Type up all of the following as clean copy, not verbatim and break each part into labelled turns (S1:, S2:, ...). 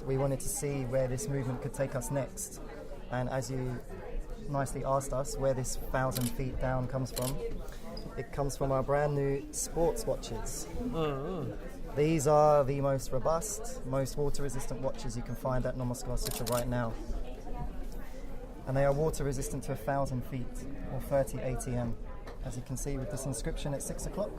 S1: We wanted to see where this movement could take us next. And as you nicely asked us where this 1,000 feet down comes from, it comes from our brand new sports watches. These are the most robust, most water-resistant watches you can find at Nomos Tangente right now. And they are water-resistant to 1,000 feet, or 30 ATM, as you can see with this inscription at 6 o'clock.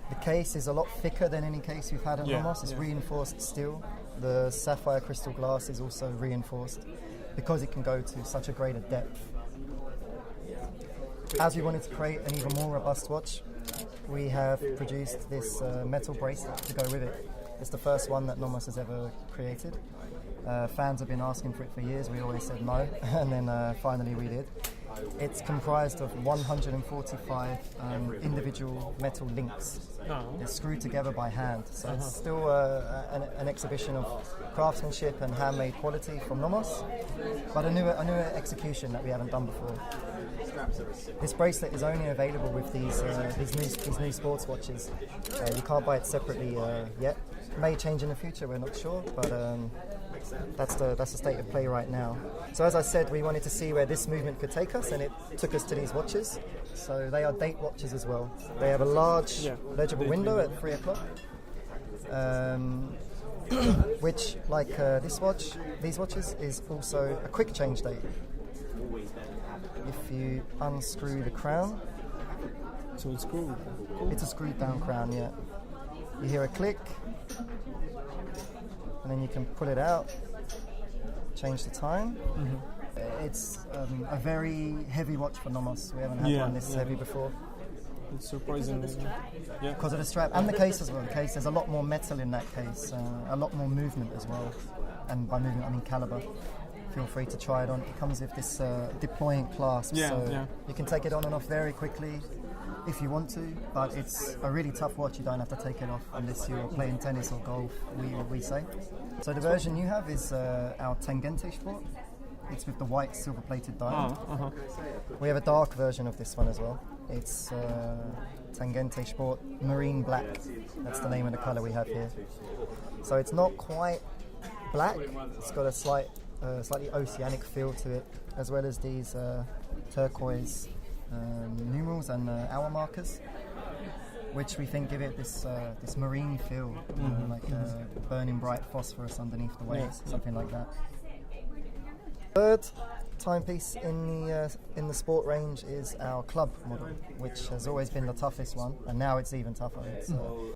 S1: The case is a lot thicker than any case we've had at Nomos. It's reinforced steel. The sapphire crystal glass is also reinforced because it can go to such a greater depth. As we wanted to create an even more robust watch, we have produced this metal bracelet to go with it. It's the first one that Nomos has ever created. Fans have been asking for it for years. We always said no, and then finally we did. It's comprised of 145 individual metal links. They're screwed together by hand, so it's still an exhibition of craftsmanship and handmade quality from Nomos, but a newer execution that we haven't done before. This bracelet is only available with these new sports watches. You can't buy it separately yet. It may change in the future, we're not sure, but that's the state of play right now. So as I said, we wanted to see where this movement could take us, and it took us to these watches. So they are date watches as well. They have a large legible window at 3 o'clock, which, like these watches, is also a quick change date. If you unscrew the crown,
S2: so it's cool.
S1: It's a screwed down crown, yeah. You hear a click, and then you can pull it out, change the time. It's a very heavy watch for Nomos. We haven't had one this heavy before.
S2: It's surprising.
S1: Because of the strap and the case as well. The case, there's a lot more metal in that case, a lot more movement as well. And by movement, I mean caliber. Feel free to try it on. It comes with this deploying clasp, so you can take it on and off very quickly if you want to, but it's a really tough watch. You don't have to take it off unless you're playing tennis or golf, we say. So the version you have is our Tangente Sport. It's with the white silver-plated diamond. We have a dark version of this one as well. It's Tangente Sport Marine Black. That's the name of the colour we have here. So it's not quite black. It's got a slightly oceanic feel to it, as well as these turquoise numerals and hour markers, which we think give it this marine feel, like burning bright phosphorus underneath the waves, something like that. Third timepiece in the sport range is our club model, which has always been the toughest one, and now it's even tougher.